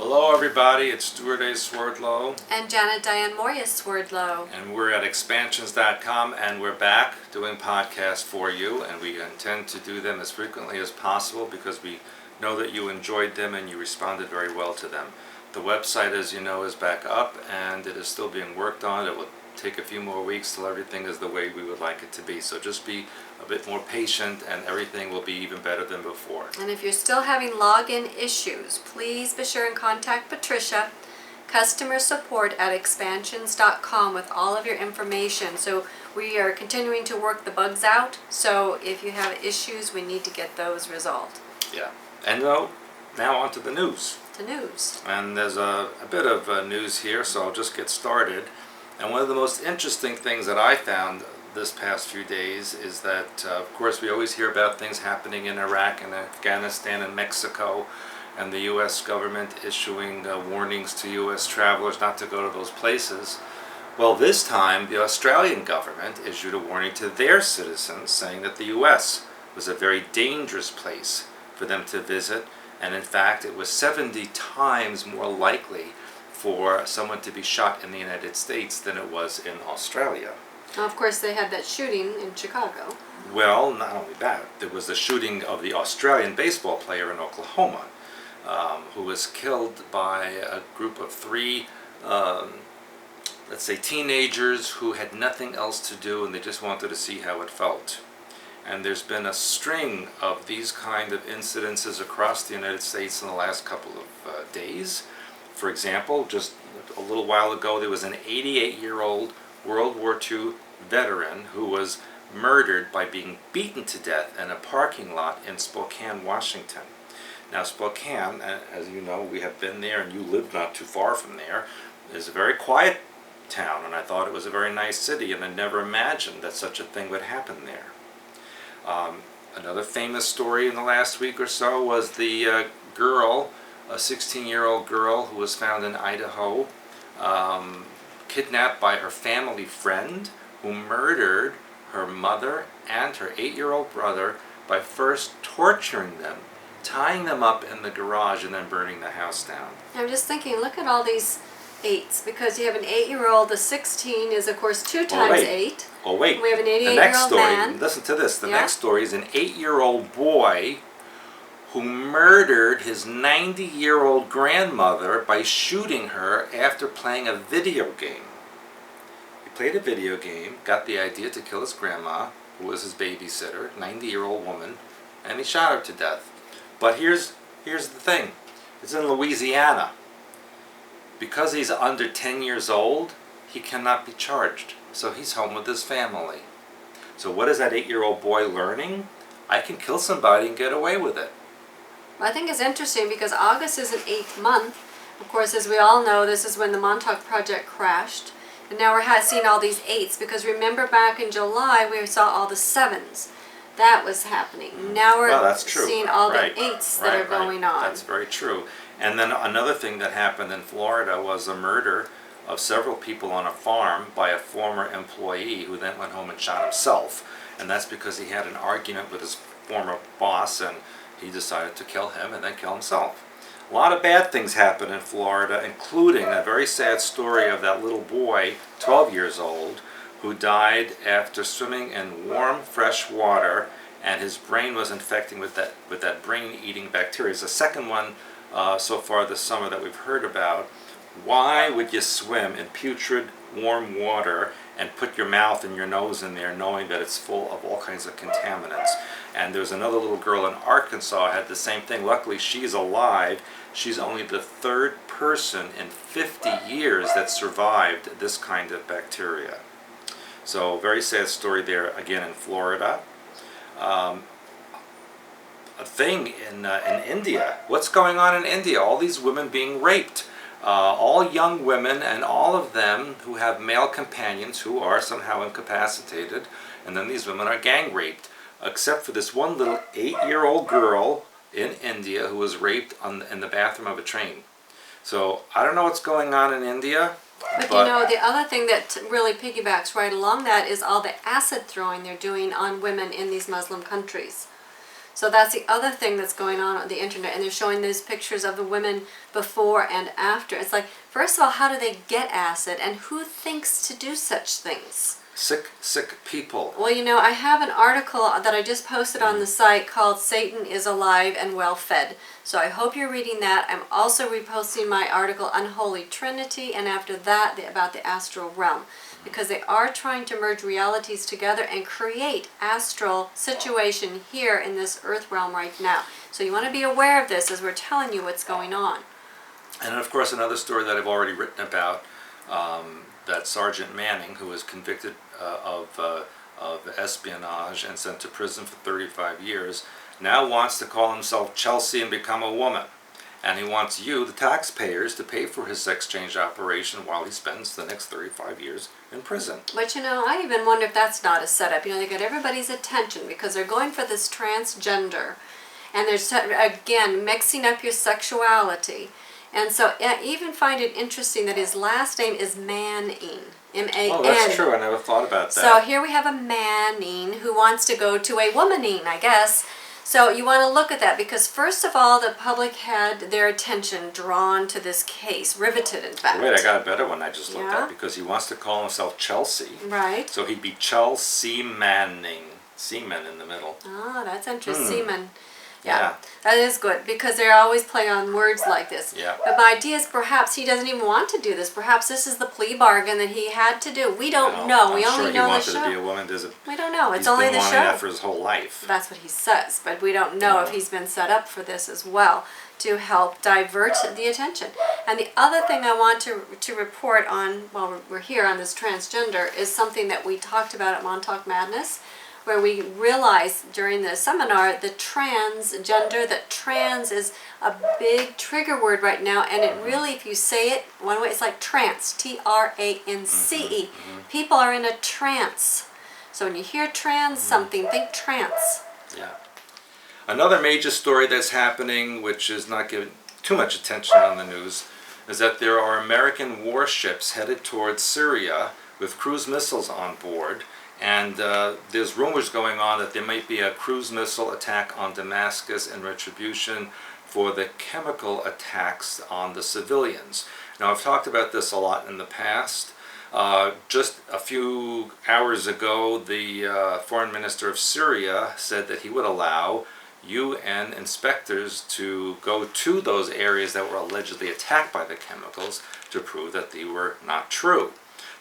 Hello everybody, it's Stewart A. Swerdlow. And Janet Diane Moria Swerdlow. And we're at expansions.com and we're back doing podcasts for you, and we intend to do them as frequently as possible because we know that you enjoyed them and you responded very well to them. The website, as you know, is back up and it is still being worked on. It will take a few more weeks till everything is the way we would like it to be. So just be a bit more patient and everything will be even better than before. And if you're still having login issues, please be sure and contact Patricia, customer support at expansions.com, with all of your information. So we are continuing to work the bugs out. So if you have issues, we need to get those resolved. Yeah. And now on to the news. The news. And there's a bit of news here, so I'll just get started. And one of the most interesting things that I found this past few days is that, of course, we always hear about things happening in Iraq and Afghanistan and Mexico, and the U.S. government issuing warnings to U.S. travelers not to go to those places. Well, this time, the Australian government issued a warning to their citizens saying that the U.S. was a very dangerous place for them to visit, and in fact, it was 70 times more likely for someone to be shot in the United States than it was in Australia. Now, of course, they had that shooting in Chicago. Well, not only that, there was the shooting of the Australian baseball player in Oklahoma, who was killed by a group of three, let's say, teenagers who had nothing else to do and they just wanted to see how it felt. And there's been a string of these kind of incidences across the United States in the last couple of days. For example, just a little while ago, there was an 88-year-old World War II veteran who was murdered by being beaten to death in a parking lot in Spokane, Washington. Now, Spokane, as you know, we have been there and you live not too far from there, is a very quiet town, and I thought it was a very nice city, and I never imagined that such a thing would happen there. Another famous story in the last week or so was the girl, a 16-year-old girl who was found in Idaho, kidnapped by her family friend who murdered her mother and her 8-year-old brother by first torturing them, tying them up in the garage, and then burning the house down. I'm just thinking, look at all these 8s, because you have an 8-year-old, the 16 is, of course, 2 times 8. Oh, wait. We have an 88-year-old man. The next story, listen to this. The next story is an 8-year-old boy who murdered his 90-year-old grandmother by shooting her after playing a video game. He played a video game, got the idea to kill his grandma, who was his babysitter, 90-year-old woman, and he shot her to death. But here's the thing. It's in Louisiana. Because he's under 10 years old, he cannot be charged. So he's home with his family. So what is that 8-year-old boy learning? I can kill somebody and get away with it. I think it's interesting because August is an 8th month. Of course, as we all know, this is when the Montauk Project crashed. And now we're seeing all these 8s, because remember back in July we saw all the 7s. That was happening. Now we're seeing all the 8s that are going on. That's very true. And then another thing that happened in Florida was a murder of several people on a farm by a former employee who then went home and shot himself. And that's because he had an argument with his former boss, and he decided to kill him and then kill himself. A lot of bad things happen in Florida, including a very sad story of that little boy, 12 years old, who died after swimming in warm, fresh water, and his brain was infecting with that brain-eating bacteria. It's the second one so far this summer that we've heard about. Why would you swim in putrid, warm water and put your mouth and your nose in there knowing that it's full of all kinds of contaminants? And there's another little girl in Arkansas who had the same thing. Luckily, she's alive. She's only the 3rd person in 50 years that survived this kind of bacteria. So, very sad story there, again, in Florida. A thing in India. What's going on in India? All these women being raped. All young women, and all of them who have male companions who are somehow incapacitated, and then these women are gang raped, except for this one little 8-year-old girl in India who was raped in the bathroom of a train. So I don't know what's going on in India. But you know, the other thing that really piggybacks right along that is all the acid throwing they're doing on women in these Muslim countries. So that's the other thing that's going on the internet, and they're showing these pictures of the women before and after. It's like, first of all, how do they get acid, and who thinks to do such things? Sick people. Well, you know, I have an article that I just posted on the site called Satan is Alive and Well Fed. So I hope you're reading that. I'm also reposting my article Unholy Trinity, and after that about the astral realm, because they are trying to merge realities together and create astral situation here in this earth realm right now. So you want to be aware of this as we're telling you what's going on. And of course, another story that I've already written about, that Sergeant Manning, who was convicted of espionage and sent to prison for 35 years, now wants to call himself Chelsea and become a woman. And he wants you, the taxpayers, to pay for his sex change operation while he spends the next 35 years in prison. But you know, I even wonder if that's not a setup. You know, they got everybody's attention because they're going for this transgender. And they're, again, mixing up your sexuality. And so I even find it interesting that his last name is Manning. M-A-N. Oh, that's true. I never thought about that. So here we have a Manning who wants to go to a womaning, I guess. So you want to look at that because, first of all, the public had their attention drawn to this case, riveted, in fact. Wait, I got a better one I just looked Yeah? at, because he wants to call himself Chelsea. Right. So he'd be Chelsea Manning. Seaman in the middle. Oh, that's interesting. Seaman. Yeah. Yeah, that is good because they always play on words like this. Yeah. But my idea is perhaps he doesn't even want to do this. Perhaps this is the plea bargain that he had to do. We don't know. We only know the show. He wanted to be a woman. We don't know. It's He's only been the wanting show. that for his whole life. That's what he says, but we don't know if he's been set up for this as well to help divert the attention. And the other thing I want to report on while we're here on this transgender is something that we talked about at Montauk Madness, where we realized during the seminar the transgender, that trans is a big trigger word right now, and it really, if you say it one way, it's like trance, T-R-A-N-C-E. People are in a trance. So when you hear trans something, think trance. Yeah. Another major story that's happening, which is not given too much attention on the news, is that there are American warships headed towards Syria with cruise missiles on board. And there's rumors going on that there might be a cruise missile attack on Damascus in retribution for the chemical attacks on the civilians. Now, I've talked about this a lot in the past. Just a few hours ago, the foreign minister of Syria said that he would allow UN inspectors to go to those areas that were allegedly attacked by the chemicals to prove that they were not true.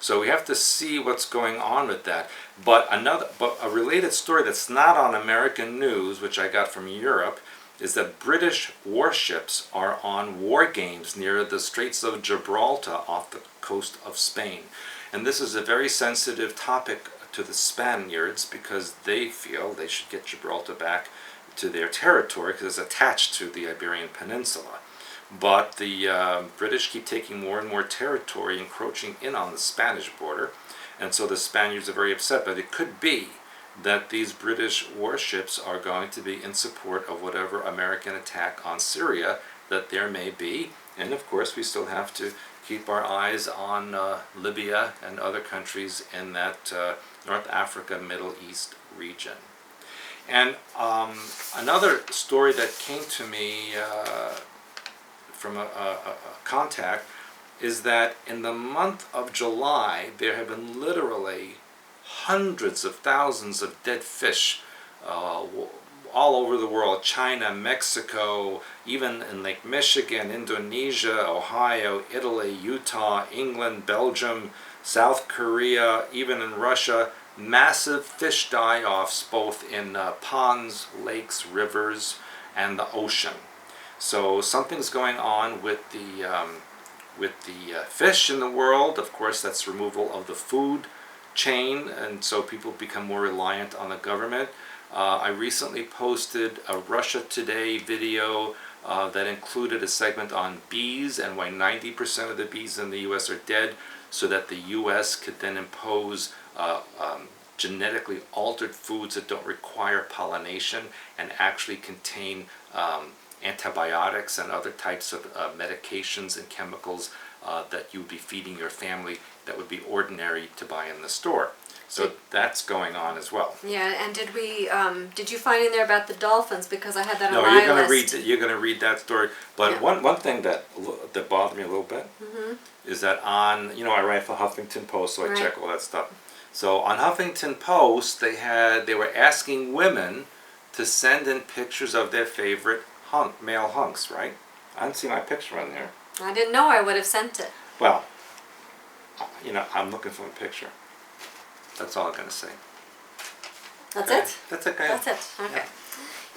So we have to see what's going on with that. But a related story that's not on American news, which I got from Europe, is that British warships are on war games near the Straits of Gibraltar off the coast of Spain. And this is a very sensitive topic to the Spaniards because they feel they should get Gibraltar back to their territory because it's attached to the Iberian Peninsula. But the British keep taking more and more territory, encroaching in on the Spanish border, and so the Spaniards are very upset. But it could be that these British warships are going to be in support of whatever American attack on Syria that there may be. And of course, we still have to keep our eyes on Libya and other countries in that North Africa, Middle East region. And another story that came to me from a contact is that in the month of July there have been literally hundreds of thousands of dead fish all over the world. China, Mexico, even in Lake Michigan, Indonesia, Ohio, Italy, Utah, England, Belgium, South Korea, even in Russia. Massive fish die-offs both in ponds, lakes, rivers, and the ocean. So something's going on with the fish in the world. Of course, that's removal of the food chain, and so people become more reliant on the government. I recently posted a Russia Today video that included a segment on bees and why 90% of the bees in the U.S. are dead, so that the U.S. could then impose genetically altered foods that don't require pollination and actually contain antibiotics and other types of medications and chemicals that you would be feeding your family that would be ordinary to buy in the store. So that's going on as well. Yeah, and did you find in there about the dolphins? Because I had that on No, my you're gonna list. read. You're gonna read that story. But Yeah. one thing that bothered me a little bit is that on I write for Huffington Post, so I Right. check all that stuff. So on Huffington Post, they were asking women to send in pictures of their favorite male hunks. Right? I didn't see my picture on there. I didn't know I would have sent it. Well, I'm looking for a picture. That's all I'm gonna say. That's Okay. it? That's okay. That's it. Okay.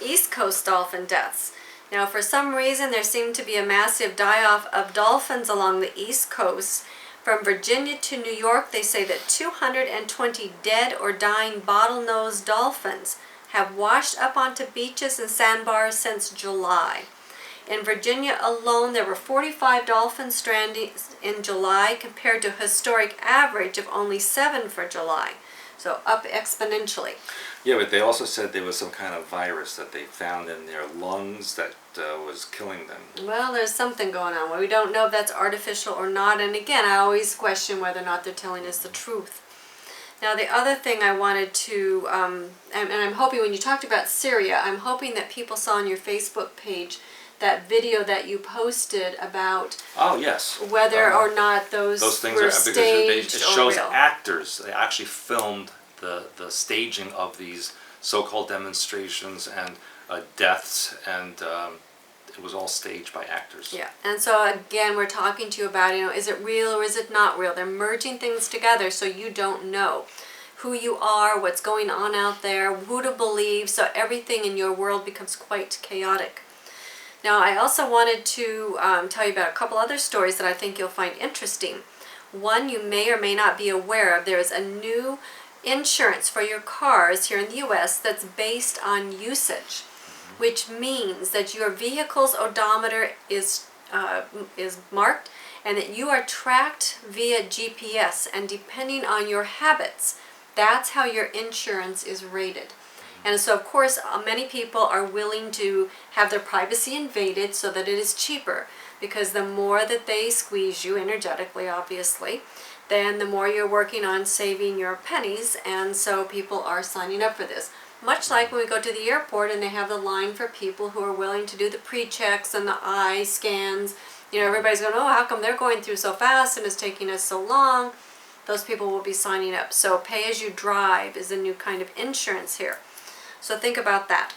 East Coast dolphin deaths. Now, for some reason, there seemed to be a massive die-off of dolphins along the East Coast. From Virginia to New York, they say that 220 dead or dying bottlenose dolphins have washed up onto beaches and sandbars since July. In Virginia alone, there were 45 dolphins stranded in July compared to a historic average of only 7 for July. So up exponentially. Yeah, but they also said there was some kind of virus that they found in their lungs that was killing them. Well, there's something going on. We don't know if that's artificial or not. And again, I always question whether or not they're telling us the truth. Now, the other thing I wanted to, and I'm hoping when you talked about Syria, I'm hoping that people saw on your Facebook page that video that you posted about Oh yes. whether or not those things were are because it staged shows or real. actors. They actually filmed the staging of these so-called demonstrations and deaths, and it was all staged by actors. Yeah, and so again, we're talking to you about, is it real or is it not real? They're merging things together so you don't know who you are, what's going on out there, who to believe, so everything in your world becomes quite chaotic. Now, I also wanted to tell you about a couple other stories that I think you'll find interesting. One you may or may not be aware of. There is a new insurance for your cars here in the U.S. that's based on usage, which means that your vehicle's odometer is marked and that you are tracked via GPS, and depending on your habits, that's how your insurance is rated. And so, of course, many people are willing to have their privacy invaded so that it is cheaper, because the more that they squeeze you energetically, obviously, then the more you're working on saving your pennies, and so people are signing up for this. Much like when we go to the airport and they have the line for people who are willing to do the pre-checks and the eye scans. Everybody's going, oh, how come they're going through so fast and it's taking us so long? Those people will be signing up. So pay as you drive is a new kind of insurance here. So think about that.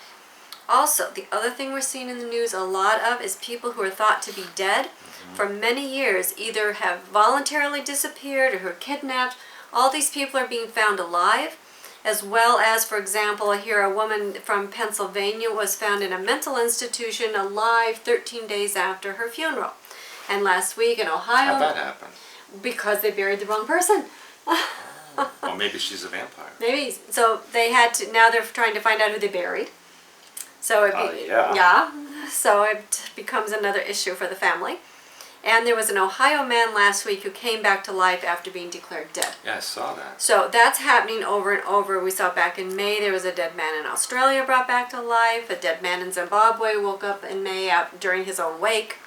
Also, the other thing we're seeing in the news a lot of is people who are thought to be dead for many years either have voluntarily disappeared or who are kidnapped. All these people are being found alive, as well as, for example, here a woman from Pennsylvania was found in a mental institution alive 13 days after her funeral. And last week in Ohio... How'd that happen? Because they buried the wrong person. Or maybe she's a vampire. Maybe. So they had to, now they're trying to find out who they buried. So yeah. So it becomes another issue for the family. And there was an Ohio man last week who came back to life after being declared dead. Yeah, I saw that. So that's happening over and over. We saw back in May there was a dead man in Australia brought back to life. A dead man in Zimbabwe woke up in May during his own wake.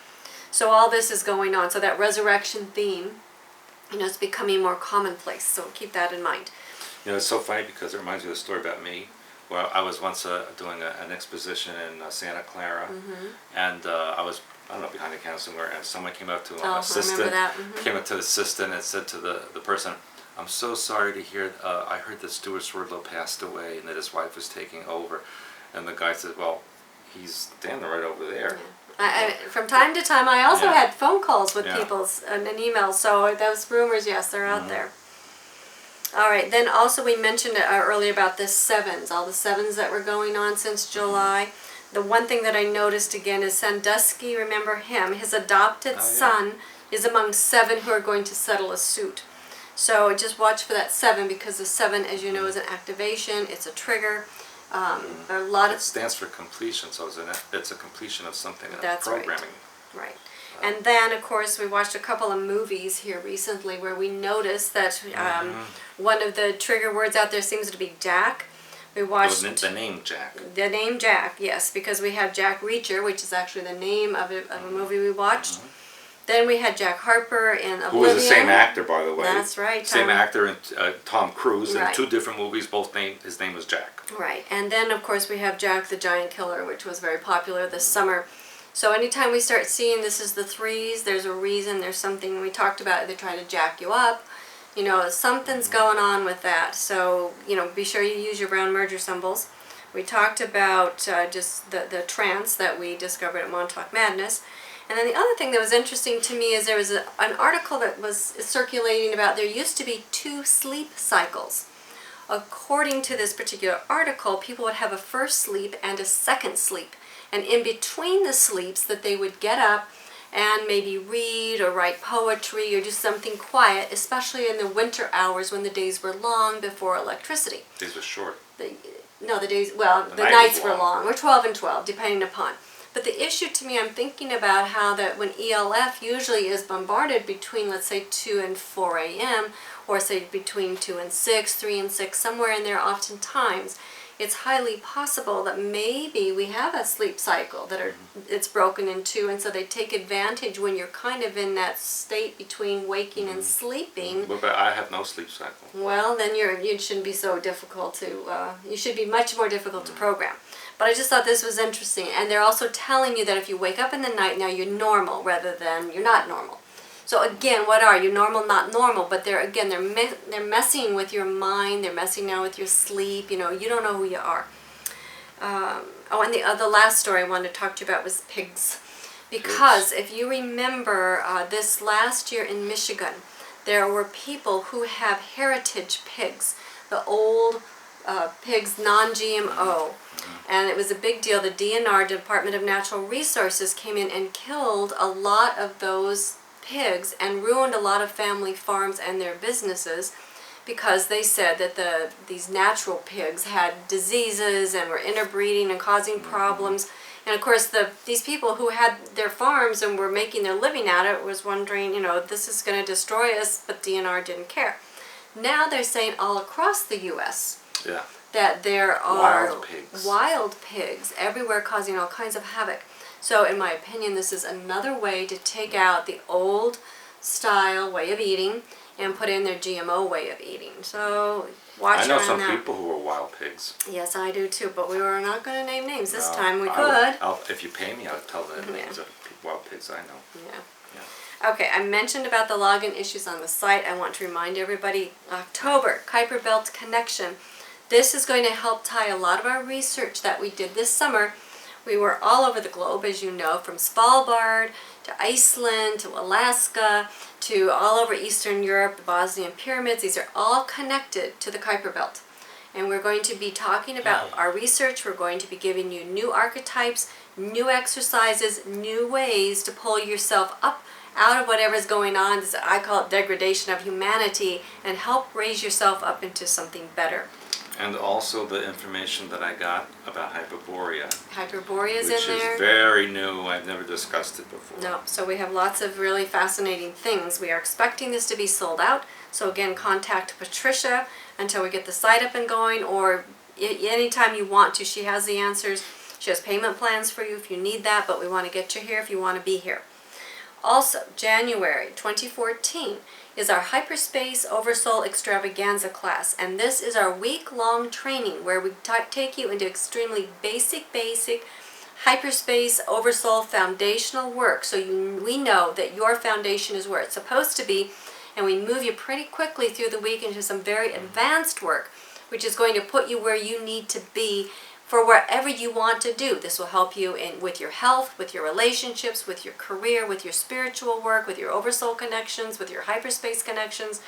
So all this is going on. So that resurrection theme, it's becoming more commonplace. So keep that in mind. It's so funny because it reminds me of a story about me. Well, I was once doing an exposition in Santa Clara, and I don't know, behind the counter somewhere, and someone came up to an assistant, I remember that. came up to the assistant and said to the person, I'm so sorry to hear, I heard that Stewart Swerdlow passed away and that his wife was taking over. And the guy said, well, he's standing right over there. Yeah. From time to time, I also had phone calls with people and an email, so those rumors, yes, they're out there. All right, then also we mentioned earlier about the sevens, all the sevens that were going on since July. The one thing that I noticed again is Sandusky, remember him, his adopted son is among 7 who are going to settle a suit. So just watch for that 7, because the 7, as you know, is an activation, it's a trigger. A lot of It stands for completion, so it's a completion of something in That's programming. Right. And then, of course, we watched a couple of movies here recently where we noticed that one of the trigger words out there seems to be Jack. We watched the name Jack. The name Jack, yes, because we have Jack Reacher, which is actually the name of a movie we watched. Then we had Jack Harper in Oblivion. Who was the same actor, by the way. That's right. Same actor in Tom Cruise Right. in 2 different movies. His name was Jack. Right, and then of course we have Jack the Giant Killer, which was very popular this summer. So anytime we start seeing this is the threes, there's a reason, there's something we talked about, they're trying to jack you up. You know, something's going on with that. So, you know, be sure you use your brown merger symbols. We talked about just the trance that we discovered at Montauk Madness. And then the other thing that was interesting to me is there was an article that was circulating about there used to be 2 sleep cycles. According to this particular article, people would have a first sleep and a second sleep. And in between the sleeps that they would get up and maybe read or write poetry or do something quiet, especially in the winter hours when the days were long before electricity. Days were short. The nights night were was long, or 12 and 12, depending upon. But the issue to me, I'm thinking about how that when ELF usually is bombarded between, let's say, 2 and 4 a.m., or say between 2 and 6, 3 and 6, somewhere in there oftentimes, it's highly possible that maybe we have a sleep cycle that it's broken in 2, and so they take advantage when you're kind of in that state between waking and sleeping. But I have no sleep cycle. Well, then you shouldn't be so difficult to, you should be much more difficult to program. But I just thought this was interesting. And they're also telling you that if you wake up in the night, now you're normal rather than you're not normal. So again, what are you? Normal, not normal. But they're messing with your mind. They're messing now with your sleep. You know, you don't know who you are. And the last story I wanted to talk to you about was pigs. Because if you remember this last year in Michigan, there were people who have heritage pigs, the old pigs, non-GMO. And it was a big deal. The DNR, Department of Natural Resources, came in and killed a lot of those pigs and ruined a lot of family farms and their businesses because they said that these natural pigs had diseases and were interbreeding and causing problems. And of course, these people who had their farms and were making their living at it was wondering, you know, this is going to destroy us, but DNR didn't care. Now they're saying all across the U.S. Yeah. that there are wild pigs everywhere causing all kinds of havoc. So in my opinion, this is another way to take out the old style way of eating and put in their GMO way of eating. So watch I know around some that. people who are wild pigs. Yes, I do too, but we were not going to name names this No, time. We could. If you pay me, I'll tell the names of wild pigs I know. Yeah. Okay, I mentioned about the login issues on the site. I want to remind everybody, October, Kuiper Belt Connection. This is going to help tie a lot of our research that we did this summer. We were all over the globe, as you know, from Svalbard to Iceland to Alaska to all over Eastern Europe, the Bosnian pyramids. These are all connected to the Kuiper Belt. And we're going to be talking about our research. We're going to be giving you new archetypes, new exercises, new ways to pull yourself up out of whatever's going on. I call it degradation of humanity, and help raise yourself up into something better. And also the information that I got about Hyperborea. Hyperborea is which in there. Which is very new. I've never discussed it before. No, so we have lots of really fascinating things. We are expecting this to be sold out. So again, contact Patricia until we get the site up and going, or anytime you want to. She has the answers. She has payment plans for you if you need that, but we want to get you here if you want to be here. Also, January 2014 is our Hyperspace Oversoul Extravaganza class, and this is our week-long training where we take you into extremely basic Hyperspace Oversoul foundational work, so we know that your foundation is where it's supposed to be, and we move you pretty quickly through the week into some very advanced work, which is going to put you where you need to be for whatever you want to do. This will help you with your health, with your relationships, with your career, with your spiritual work, with your oversoul connections, with your hyperspace connections,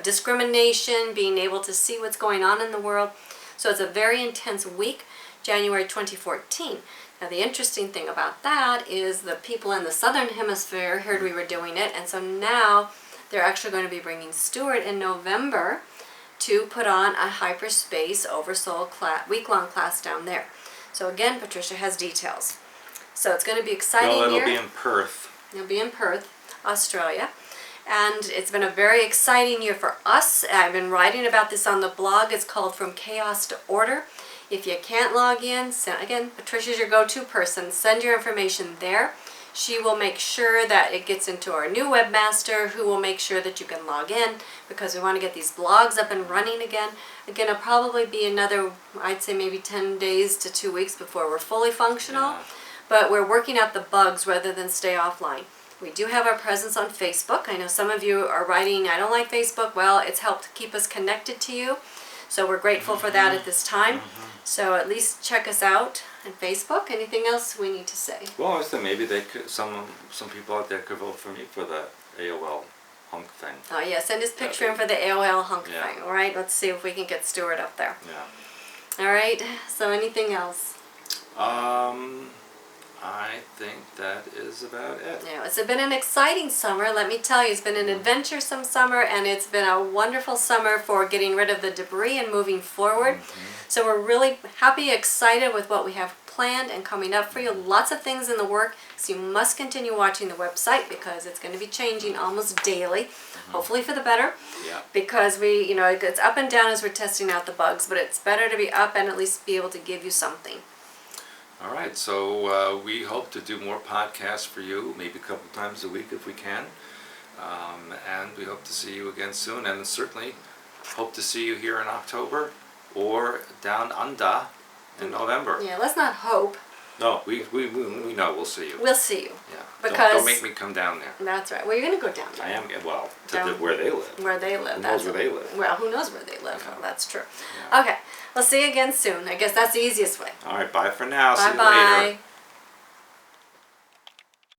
discrimination, being able to see what's going on in the world. So it's a very intense week, January 2014. Now the interesting thing about that is the people in the Southern Hemisphere heard we were doing it, and so now they're actually going to be bringing Stewart in November to put on a Hyperspace Oversoul week-long class down there. So again, Patricia has details. So it's going to be exciting Well, here. it'll be in Perth. It'll be in Perth, Australia. And it's been a very exciting year for us. I've been writing about this on the blog. It's called From Chaos to Order. If you can't log in, again, Patricia's your go-to person. Send your information there. She will make sure that it gets into our new webmaster, who will make sure that you can log in, because we want to get these blogs up and running again. Again, it'll probably be another, I'd say maybe 10 days to 2 weeks before we're fully functional. Yeah. But we're working out the bugs rather than stay offline. We do have our presence on Facebook. I know some of you are writing, I don't like Facebook. Well, it's helped keep us connected to you. So we're grateful for that at this time. So at least check us out on Facebook. Anything else we need to say? Well, I said maybe they could. Some people out there could vote for me for the AOL hunk thing. Oh yeah, send us picture in for the AOL hunk Yeah. thing. All right, let's see if we can get Stewart up there. Yeah. All right. So anything else? I think that is about it. Yeah, it's been an exciting summer. Let me tell you, it's been an adventuresome summer, and it's been a wonderful summer for getting rid of the debris and moving forward. So we're really happy, excited with what we have planned and coming up for you. Lots of things in the work, so you must continue watching the website because it's going to be changing almost daily, hopefully for the better. Yeah. Because we, it gets up and down as we're testing out the bugs, but it's better to be up and at least be able to give you something. All right, so we hope to do more podcasts for you, maybe a couple times a week if we can. And we hope to see you again soon, and certainly hope to see you here in October or down under in November. Yeah, let's not hope. No, we know we'll see you. We'll see you. Yeah. Because Don't make me come down there. That's right. Well, you're going to go down there. I am, well, to Down where they live. Where they live. Who knows where they live? Well, who knows where they live? Yeah. That's true. Yeah. Okay. We'll see you again soon. I guess that's the easiest way. All right, bye for now. See you Bye-bye. later.